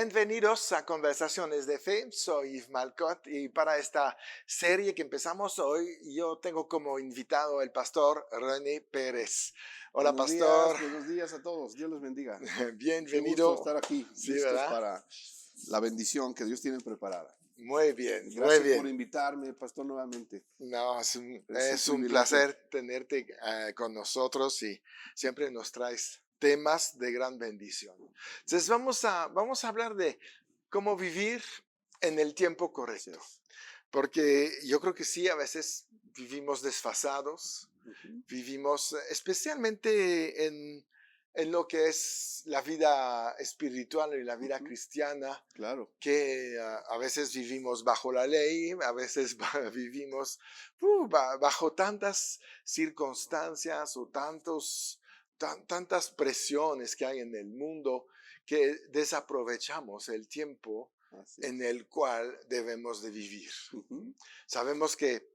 Bienvenidos a Conversaciones de Fe. Soy Yves Malcott y para esta serie que empezamos hoy, yo tengo como invitado el pastor René Pérez. Hola, pastor. Buenos días a todos. Dios los bendiga. Qué gusto Bienvenido. estar aquí, Sí, listos ¿verdad? para la bendición que Dios tiene preparada. Muy bien, muy Gracias por bien. invitarme, pastor, nuevamente. No, Es es un un privilegio. placer tenerte con nosotros y siempre nos traes temas de gran bendición. Entonces vamos a hablar de cómo vivir en el tiempo Así correcto. es. Porque yo creo que sí, a veces vivimos desfasados, Ujú. vivimos especialmente en lo que es la vida espiritual y la vida Ujú. cristiana, Claro. que a veces vivimos bajo la ley, a veces vivimos bajo tantas circunstancias o tantas presiones que hay en el mundo que desaprovechamos el tiempo Así en es. el cual debemos de vivir. Ujú. Sabemos que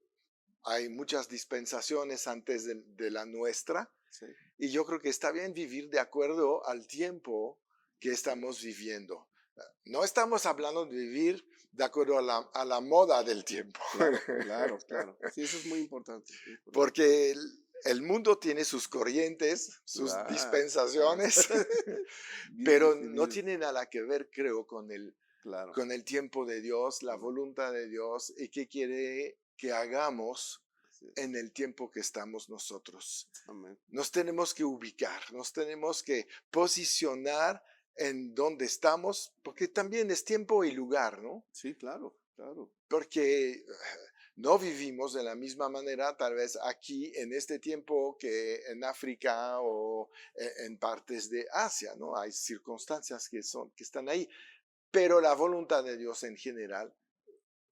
hay muchas dispensaciones antes de la nuestra Sí. y yo creo que está bien vivir de acuerdo al tiempo que estamos viviendo. No estamos hablando de vivir de acuerdo a la moda del tiempo, Claro. Sí, eso es muy importante. Muy importante. porque el mundo tiene sus corrientes, sus Claro. dispensaciones, Bien pero no definido. tiene nada que ver, creo, Claro. con el tiempo de Dios, la Amén. voluntad de Dios y qué quiere que hagamos Así es. en el tiempo que estamos nosotros. Amén. Nos tenemos que ubicar, nos tenemos que posicionar en donde estamos, porque también es tiempo y lugar, ¿no? Sí, claro. Porque no vivimos de la misma manera tal vez aquí en este tiempo que en África o en partes de Asia, ¿no? Hay circunstancias que están ahí, pero la voluntad de Dios en general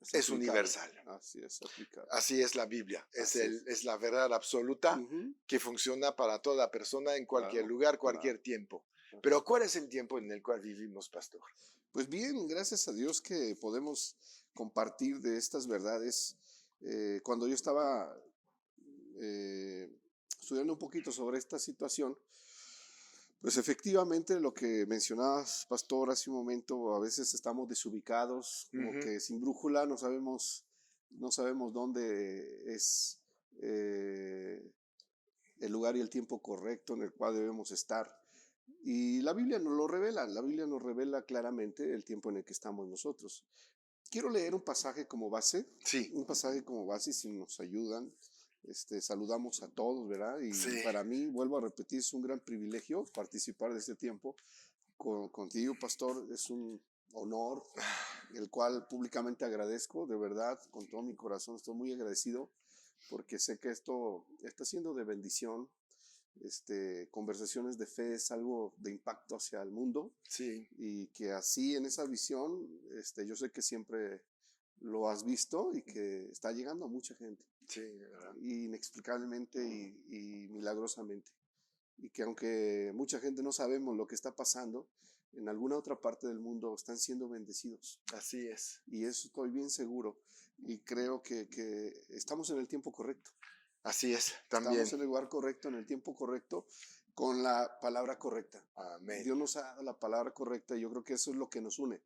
Es es aplicable. universal. Así es, aplicable. Así es la Biblia, Así es. es la verdad absoluta Ujú. que funciona para toda persona en cualquier Claro, lugar, claro. cualquier tiempo. Así Pero es. ¿cuál es el tiempo en el cual vivimos, pastor? Pues bien, gracias a Dios que podemos compartir de estas verdades. Cuando yo estaba eh, estudiando un poquito sobre esta situación, pues efectivamente lo que mencionabas, pastor, hace un momento, a veces estamos desubicados, como Ujú. que sin brújula, no sabemos dónde es el lugar y el tiempo correcto en el cual debemos estar. Y la Biblia nos revela claramente el tiempo en el que estamos nosotros. Quiero leer Sí, un pasaje como base si nos ayudan. Saludamos a todos, ¿verdad? Y sí. para mí, vuelvo a repetir, es un gran privilegio participar de este tiempo contigo, pastor. Es un honor, el cual públicamente agradezco, de verdad, con todo mi corazón. Estoy muy agradecido porque sé que esto está siendo de bendición. Conversaciones de fe es algo de impacto hacia el mundo Sí, y que así en esa visión, yo sé que siempre lo has visto y que está llegando a mucha gente, sí, ¿verdad? inexplicablemente y milagrosamente. Y que aunque mucha gente no sabemos lo que está pasando, en alguna otra parte del mundo están siendo bendecidos. Así es. Y eso estoy bien seguro. Y creo que estamos en el tiempo correcto. Así es, Estamos también. en el lugar correcto, en el tiempo correcto, con la palabra correcta. Amén. Dios nos ha dado la palabra correcta y yo creo que eso es lo que nos une.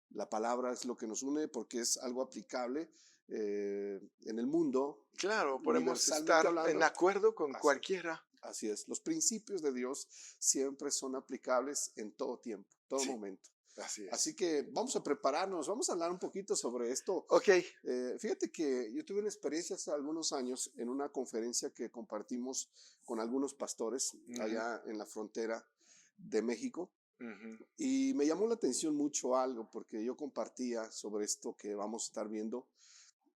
La palabra es lo que nos une porque es algo aplicable en el mundo, Claro, podemos universalmente estar en hablando. acuerdo con Así es. cualquiera. Así es. Los principios de Dios siempre son aplicables en todo tiempo, todo Sí, momento. así Así es. que vamos a prepararnos, vamos a hablar un poquito sobre esto. Ok. Fíjate que yo tuve una experiencia hace algunos años en una conferencia que compartimos con algunos pastores Ujú, allá en la frontera de México ujú. y me llamó la atención mucho algo porque yo compartía sobre esto que vamos a estar viendo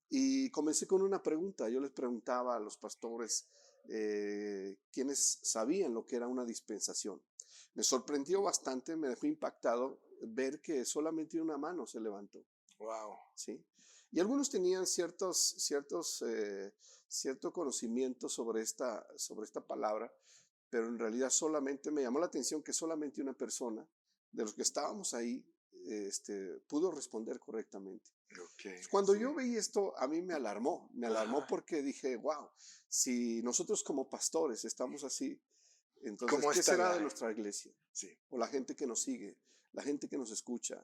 y comencé con una pregunta. Yo les preguntaba a los pastores quiénes sabían lo que era una dispensación. Me sorprendió bastante, me dejó impactado ver que solamente una mano se levantó. Wow. ¿Sí? Y algunos tenían cierto conocimiento sobre esta palabra, pero en realidad solamente me llamó la atención que solamente una persona de los que estábamos ahí pudo responder correctamente. Ok, Cuando sí. yo vi esto, a mí me alarmó Ajá. porque dije, wow, si nosotros como pastores estamos así, entonces, ¿Cómo ¿qué será estará? de nuestra iglesia? Sí, O la gente que nos sigue. la gente que nos escucha.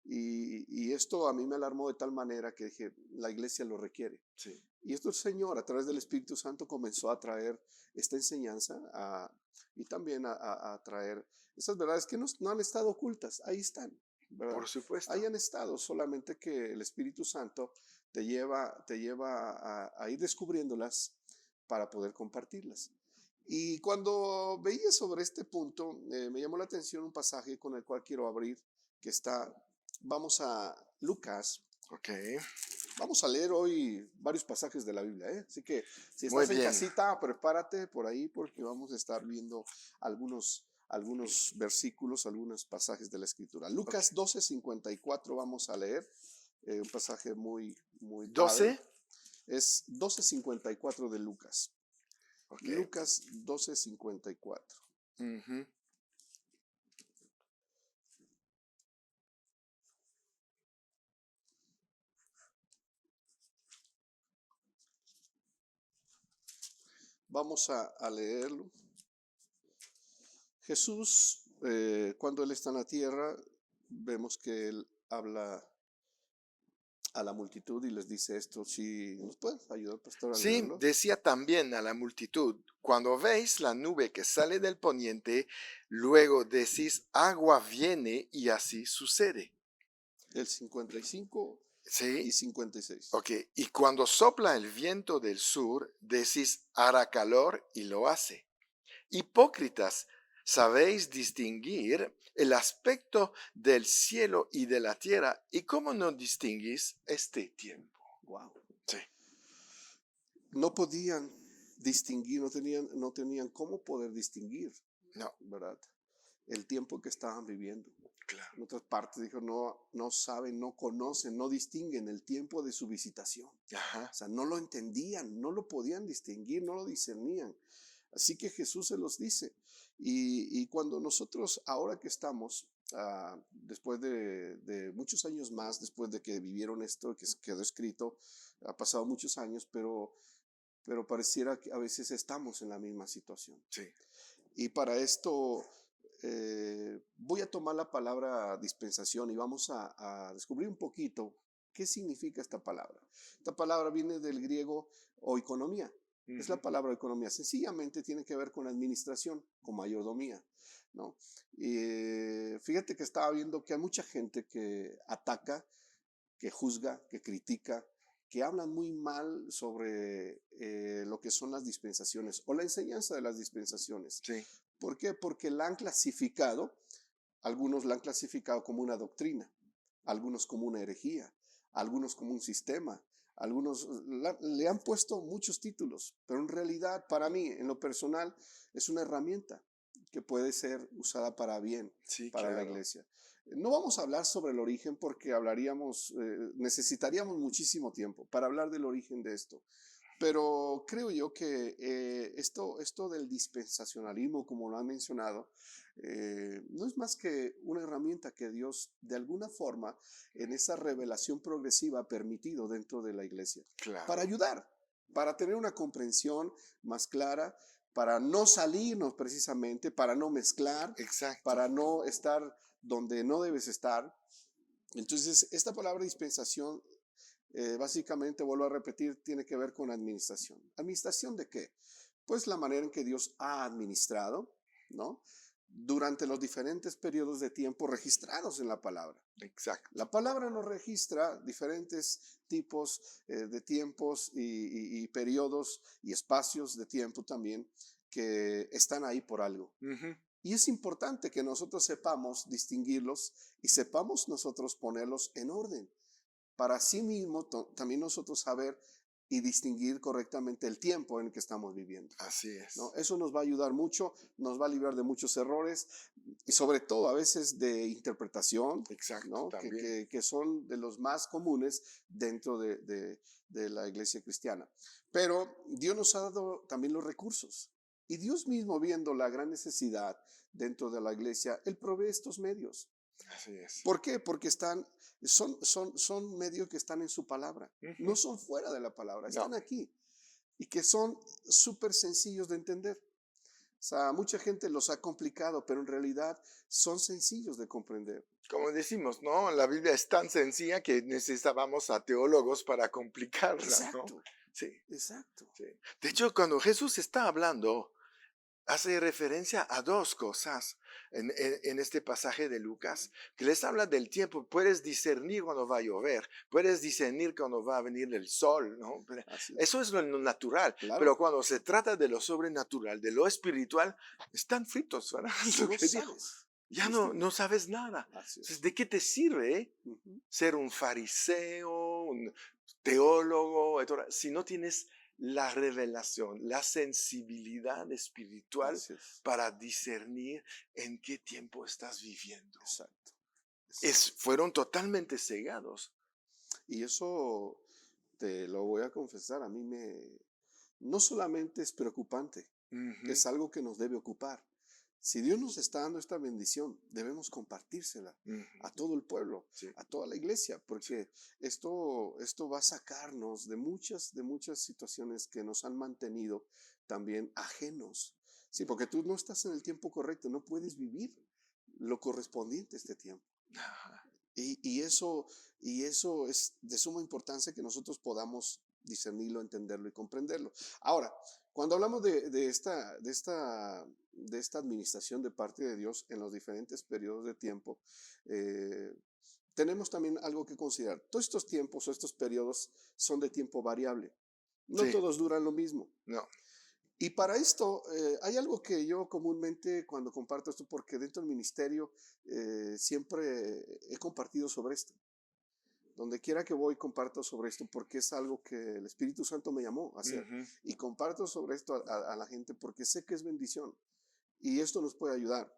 Y esto a mí me alarmó de tal manera que dije, la iglesia lo requiere. Sí. Y esto el Señor, a través del Espíritu Santo, comenzó a traer esta enseñanza y también a traer esas verdades que no han estado ocultas, ahí están, ¿verdad? Por supuesto. Ahí han estado, solamente que el Espíritu Santo te lleva a ir descubriéndolas para poder compartirlas. Y cuando veía sobre este punto, me llamó la atención un pasaje con el cual quiero abrir, que está, vamos a Lucas. Ok. Vamos a leer hoy varios pasajes de la Biblia, ¿eh? Así que si Muy estás en bien. casita, prepárate por ahí porque vamos a estar viendo algunos versículos, algunos pasajes de la Escritura. Lucas 12:54 vamos a leer, un pasaje muy, muy padre. 12. Es 12:54 de Lucas. Ok. Lucas 12:54. Ujú. Vamos a leerlo. Jesús, cuando Él está en la tierra, vemos que Él habla a la multitud y les dice esto. Si nos puedes ayudar, pastor, a Sí, leerlo. decía también a la multitud, cuando veis la nube que sale del poniente, luego decís, agua viene y así sucede. El 55 y Sí, 56. ok. Y cuando sopla el viento del sur, decís, hará calor y lo hace. Hipócritas, sabéis distinguir el aspecto del cielo y de la tierra, ¿y cómo no distinguís este tiempo? Wow. Sí, No podían distinguir, no tenían cómo poder distinguir, no, ¿verdad? El tiempo que estaban viviendo. claro. En otras partes dijo, no saben, no conocen, no distinguen el tiempo de su visitación. Ajá, O sea, no lo entendían, no lo podían distinguir, no lo discernían. Así que Jesús se los dice. Y cuando nosotros, ahora que estamos, después de muchos años más, después de que vivieron esto, que quedó escrito, ha pasado muchos años, pero pareciera que a veces estamos en la misma situación. sí, Y para esto voy a tomar la palabra dispensación y vamos a descubrir un poquito qué significa esta palabra. Esta palabra viene del griego oikonomía. Es ujú, la palabra economía. Sencillamente tiene que ver con administración, con mayordomía, ¿no? Y fíjate que estaba viendo que hay mucha gente que ataca, que juzga, que critica, que hablan muy mal sobre lo que son las dispensaciones o la enseñanza de las dispensaciones. sí, ¿Por qué? Porque la han clasificado, algunos la han clasificado como una doctrina, algunos como una herejía, algunos como un sistema, algunos le han puesto muchos títulos, pero en realidad para mí, en lo personal, es una herramienta que puede ser usada para bien, sí, para la claro. iglesia. No vamos a hablar sobre el origen porque necesitaríamos muchísimo tiempo para hablar del origen de esto. Pero creo yo que esto del dispensacionalismo, como lo han mencionado, no es más que una herramienta que Dios de alguna forma en esa revelación progresiva ha permitido dentro de la iglesia para Claro, ayudar, para tener una comprensión más clara, para no salirnos precisamente, para no mezclar, exacto. para no estar donde no debes estar. Entonces, esta palabra dispensación básicamente, vuelvo a repetir, tiene que ver con administración. ¿Administración de qué? Pues la manera en que Dios ha administrado, ¿no? Durante los diferentes periodos de tiempo registrados en la palabra. Exacto. La palabra nos registra diferentes tipos de tiempos y periodos y espacios de tiempo también que están ahí por algo. Ujú, Y es importante que nosotros sepamos distinguirlos y sepamos nosotros ponerlos en orden para sí mismo también nosotros saber y distinguir correctamente el tiempo en el que estamos viviendo, así ¿no? es. Eso nos va a ayudar mucho, nos va a librar de muchos errores y sobre todo a veces de interpretación, Exacto, ¿no? que, también. que, que son de los más comunes dentro de la iglesia cristiana. Pero Dios nos ha dado también los recursos y Dios mismo viendo la gran necesidad dentro de la iglesia, Él provee estos medios. Así es. ¿Por qué? Porque son medios que están en su palabra, Ujú, no son fuera de la palabra, no, están aquí y que son súper sencillos de entender. sea, mucha gente los ha complicado, pero en realidad son sencillos de comprender. Como decimos, ¿no? La Biblia es tan sencilla que necesitábamos a teólogos para complicarla, ¿no? Exacto, Sí, exacto. sí. De hecho, cuando Jesús está hablando, hace referencia a dos cosas en este pasaje de Lucas, que les habla del tiempo. Puedes discernir cuando va a llover, puedes discernir cuando va a venir el sol, ¿no? Así es. Eso es lo natural, pero Claro, cuando se trata de lo sobrenatural, de lo espiritual, están fritos, ¿verdad? Es tú lo no que dijo. sabes. Ya Sí, no, sí, no sabes nada. así Entonces, es. ¿de qué te sirve Ujú, ser un fariseo, un teólogo, etcétera, si no tienes la revelación, la sensibilidad espiritual así es. para discernir en qué tiempo estás viviendo? Exacto, exacto. Fueron totalmente cegados. Y eso te lo voy a confesar, a mí no solamente es preocupante, Ujú, es algo que nos debe ocupar. Si Dios nos está dando esta bendición, debemos compartírsela ujú, a todo el pueblo, sí, a toda la iglesia, sí, porque esto va a sacarnos de muchas situaciones que nos han mantenido también ajenos. Sí, porque tú no estás en el tiempo correcto, no puedes vivir lo correspondiente a este tiempo. ajá, Y, y eso, y eso es de suma importancia que nosotros podamos discernirlo, entenderlo y comprenderlo. Ahora, cuando hablamos de esta administración de parte de Dios en los diferentes periodos de tiempo, eh, tenemos también algo que considerar. Todos estos tiempos o estos periodos son de tiempo variable. No sí, todos duran lo mismo. no, Y para esto hay algo que yo comúnmente cuando comparto esto, porque dentro del ministerio siempre he compartido sobre esto. Donde quiera que voy comparto sobre esto porque es algo que el Espíritu Santo me llamó a hacer. ujú, Y comparto sobre esto a la gente porque sé que es bendición. Y esto nos puede ayudar.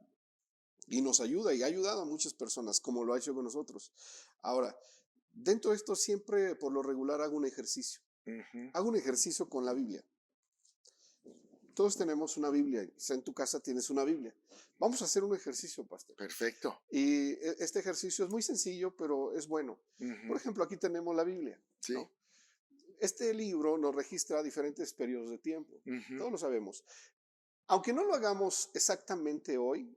Y nos ayuda y ha ayudado a muchas personas como lo ha hecho con nosotros. Ahora, dentro de esto siempre por lo regular hago un ejercicio. ujú, Hago un ejercicio con la Biblia. Todos tenemos una Biblia, quizá en tu casa tienes una Biblia. Vamos a hacer un ejercicio, pastor. perfecto. Y este ejercicio es muy sencillo, pero es bueno. Por Ujú, ejemplo, aquí tenemos la Biblia, sí, ¿no? Este libro nos registra diferentes periodos de tiempo. ujú, Todos lo sabemos. Aunque no lo hagamos exactamente hoy,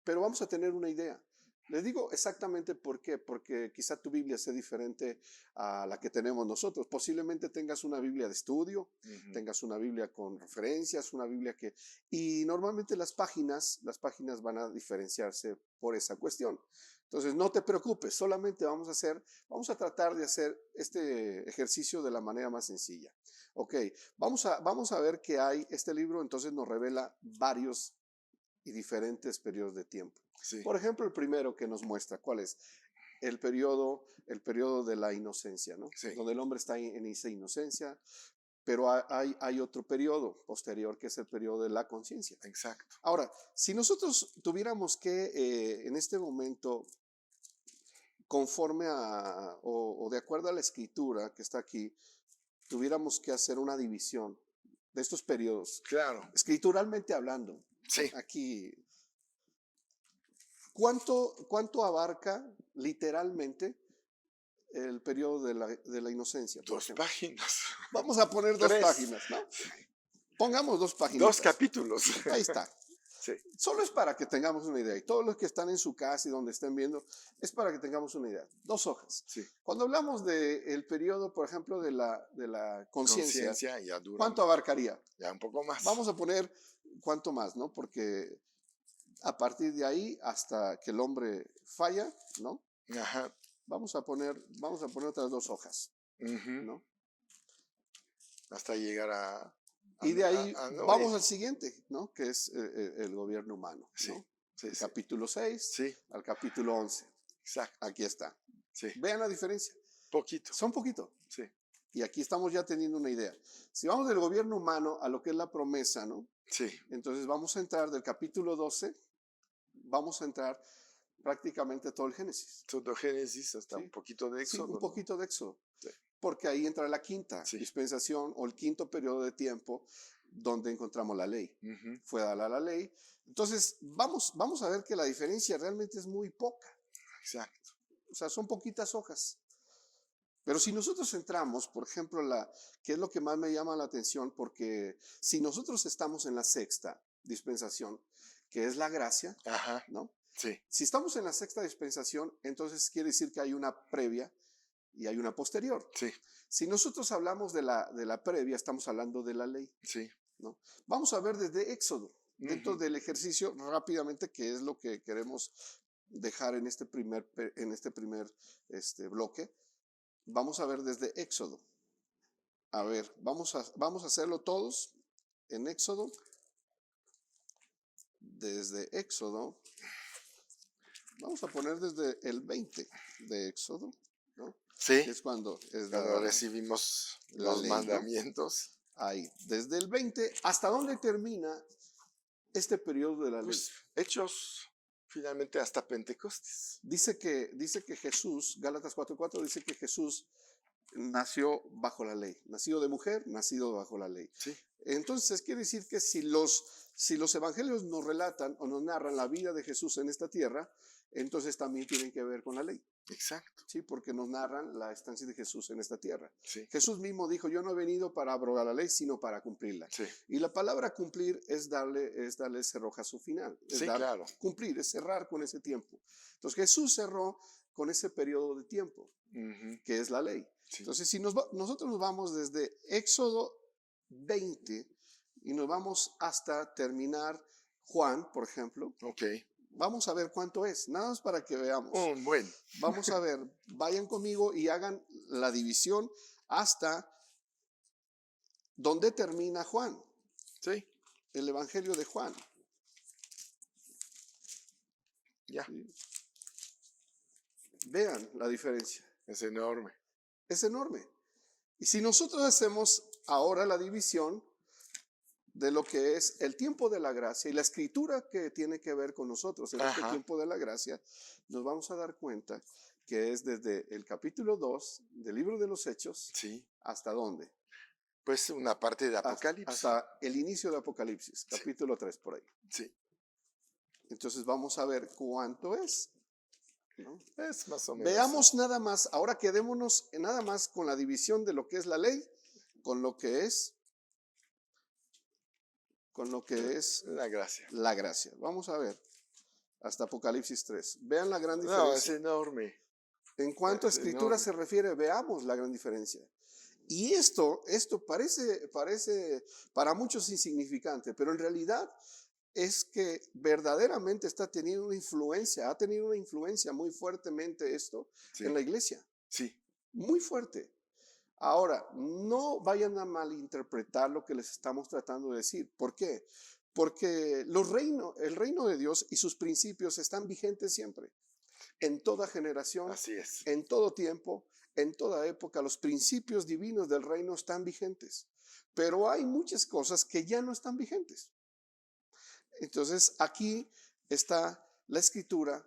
pero vamos a tener una idea. Les digo exactamente por qué, porque quizá tu Biblia sea diferente a la que tenemos nosotros. Posiblemente tengas una Biblia de estudio, ujú, tengas una Biblia con referencias, una Biblia que... Y normalmente las páginas van a diferenciarse por esa cuestión. Entonces no te preocupes, solamente vamos a tratar de hacer este ejercicio de la manera más sencilla. Ok, vamos a ver que hay, este libro entonces nos revela varios y diferentes periodos de tiempo. sí, Por ejemplo, el primero que nos muestra, ¿cuál es? El periodo de la inocencia, ¿no? sí, Donde el hombre está en esa inocencia, pero hay otro periodo posterior que es el periodo de la conciencia. exacto. Ahora, si nosotros tuviéramos que en este momento, conforme o de acuerdo a la escritura que está aquí, tuviéramos que hacer una división de estos periodos, Claro, escrituralmente hablando, sí, aquí cuánto abarca literalmente el periodo de la inocencia, por dos ejemplo? páginas, Vamos a poner dos tres, páginas, ¿no? Pongamos dos dos paginitas. capítulos. Ahí está. Sí. Solo es para que tengamos una idea. Y todos los que están en su casa y donde estén viendo, es para que tengamos una idea. Dos hojas. Sí, Cuando hablamos del periodo, por ejemplo, de la conciencia, conciencia ya dura ¿cuánto abarcaría? ya un poco más. Vamos a poner cuánto más, ¿no? Porque a partir de ahí hasta que el hombre falla, ¿no? Ajá. Vamos a poner otras dos hojas, Ujú. ¿no? Hasta llegar Y de ahí a Noé. vamos al siguiente, ¿no? Que es el gobierno humano, Sí, ¿no? sí, El sí, capítulo 6 sí, al capítulo 11. exacto. Aquí está. Sí, Vean la diferencia. poquito. Son poquito. Sí, Y aquí estamos ya teniendo una idea. Si vamos del gobierno humano a lo que es la promesa, ¿no? sí. Entonces vamos a entrar del capítulo 12, vamos a entrar prácticamente todo el Génesis, Todo Génesis hasta un ¿sí? poquito de Sí, un Éxodo, ¿no? poquito de Éxodo. Sí, Porque ahí entra la quinta sí. dispensación o el quinto periodo de tiempo donde encontramos la ley. Ujú, Fue dada la ley. Entonces, vamos a ver que la diferencia realmente es muy poca. exacto. O sea, son poquitas hojas. Pero si nosotros entramos, por ejemplo, que es lo que más me llama la atención, porque si nosotros estamos en la sexta dispensación, que es la gracia, Ajá, ¿no? sí, Si estamos en la sexta dispensación, entonces quiere decir que hay una previa y hay una posterior. sí, Si nosotros hablamos de la previa, estamos hablando de la ley, sí. ¿no? Vamos a ver desde Éxodo, dentro Ujú. del ejercicio rápidamente, que es lo que queremos dejar en este primer bloque. Vamos a ver desde Éxodo. A ver, vamos a hacerlo todos en Éxodo. Desde Éxodo, vamos a poner desde el 20 de Éxodo, ¿no? Sí, Que es cuando es cuando dada recibimos la los ley, ¿no? mandamientos, Ahí, desde el 20, ¿hasta dónde termina este periodo de la ley? pues hechos finalmente hasta Pentecostés. Dice que Jesús, Gálatas 4:4, dice que Jesús nació bajo la ley, nacido de mujer, nacido bajo la ley. Sí, Entonces quiere decir que si los evangelios nos relatan o nos narran la vida de Jesús en esta tierra, entonces también tienen que ver con la ley, exacto. ¿sí? Porque nos narran la estancia de Jesús en esta tierra. Sí, Jesús mismo dijo, yo no he venido para abrogar la ley, sino para cumplirla. sí, Y la palabra cumplir es darle cerrojazo final, es sí, claro. cumplir, es cerrar con ese tiempo. Entonces Jesús cerró con ese periodo de tiempo, Ujú, que es la ley. sí, Entonces, si nosotros nos vamos desde Éxodo 20 y nos vamos hasta terminar Juan, por ejemplo, ok. vamos a ver cuánto es, nada más para que veamos. Un buen. Vamos a ver, vayan conmigo y hagan la división hasta donde termina Juan, Sí, el Evangelio de Juan. ya, ¿Sí? Vean la diferencia, es enorme. es enorme. Y si nosotros hacemos ahora la división de lo que es el tiempo de la gracia y la escritura que tiene que ver con nosotros en este Ajá, tiempo de la gracia, nos vamos a dar cuenta que es desde el capítulo 2 del libro de los Hechos sí. hasta dónde, Pues una parte de Apocalipsis. hasta el inicio de Apocalipsis, Sí, capítulo 3 por ahí. sí. Entonces vamos a ver cuánto es, ¿no? Es más o menos. Veamos nada más, ahora quedémonos nada más con la división de lo que es la ley, con lo que es La gracia. la gracia. Vamos a ver hasta Apocalipsis 3. Vean la gran No, es diferencia. enorme. En cuanto a Es escritura enorme. se refiere, veamos la gran diferencia. Y esto parece para muchos insignificante, pero en realidad es que verdaderamente está teniendo una influencia, ha tenido una influencia muy fuertemente esto Sí, en la iglesia, sí. muy fuerte. Ahora, no vayan a malinterpretar lo que les estamos tratando de decir. ¿Por qué? Porque el reino de Dios y sus principios están vigentes siempre, en toda generación, Así es. en todo tiempo, en toda época. Los principios divinos del reino están vigentes, pero hay muchas cosas que ya no están vigentes. Entonces, aquí está la escritura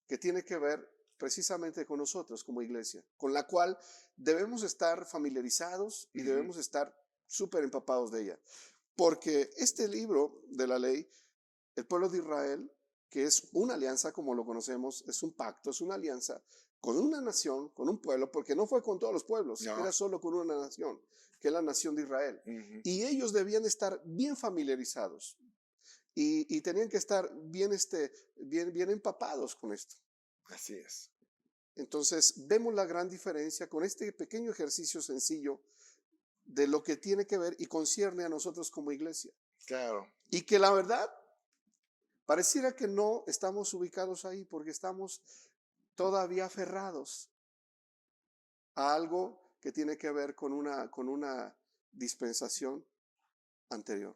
que tiene que ver precisamente con nosotros como iglesia, con la cual debemos estar familiarizados y Ujú, debemos estar súper empapados de ella. Porque este libro de la ley, el pueblo de Israel, que es una alianza como lo conocemos, es un pacto, es una alianza con una nación, con un pueblo, porque no fue con todos los pueblos, no. era solo con una nación, que es la nación de Israel. Ujú, Y ellos debían estar bien familiarizados y tenían que estar bien empapados con esto. así es. Entonces, vemos la gran diferencia con este pequeño ejercicio sencillo de lo que tiene que ver y concierne a nosotros como iglesia. Claro. Y que la verdad, pareciera que no estamos ubicados ahí porque estamos todavía aferrados a algo que tiene que ver con una dispensación anterior.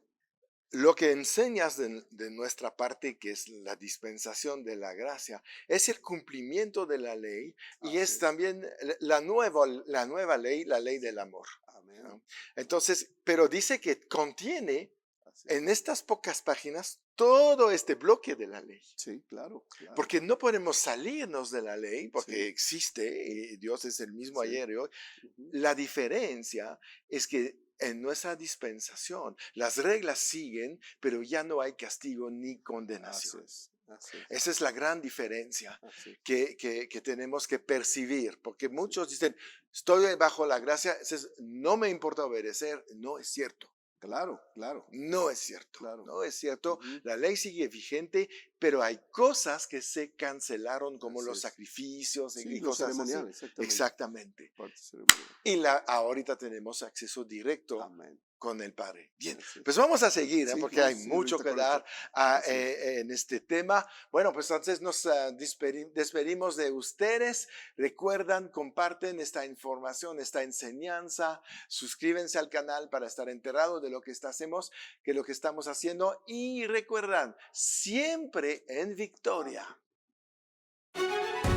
Lo que enseñas de nuestra parte, que es la dispensación de la gracia, es el cumplimiento de la ley y Así es es. también la nueva ley, la ley del amor. Amén. ¿No? Entonces, pero dice que contiene Así en es. estas pocas páginas todo este bloque de la ley. Sí, claro, claro. Porque no podemos salirnos de la ley, porque Sí, existe, y Dios es el mismo sí. ayer y hoy. Ujú. La diferencia es que en nuestra dispensación las reglas siguen, pero ya no hay castigo ni Así condenación. es. Así es, Esa es la gran diferencia así es. que tenemos que percibir, porque muchos dicen, estoy bajo la gracia, no me importa obedecer. No es cierto. Claro, claro, No es cierto, claro. no es cierto. Ujú. La ley sigue vigente, pero hay cosas que se cancelaron, como Así los es. sacrificios Sí, y lo cosas así. ceremonial, exactamente. Exactamente. Parte ceremonial. Y ahorita tenemos acceso directo Amén. con el Padre. Bien, Así pues es. vamos a seguir, Sí, porque hay vamos a seguir mucho ahorita que con esto. dar Así es. en este tema. Bueno, pues entonces nos despedimos de ustedes. Recuerdan, comparten esta información, esta enseñanza. Suscríbanse al canal para estar enterados de lo que hacemos, que lo que estamos haciendo. Y recuerdan, siempre en victoria. Amén.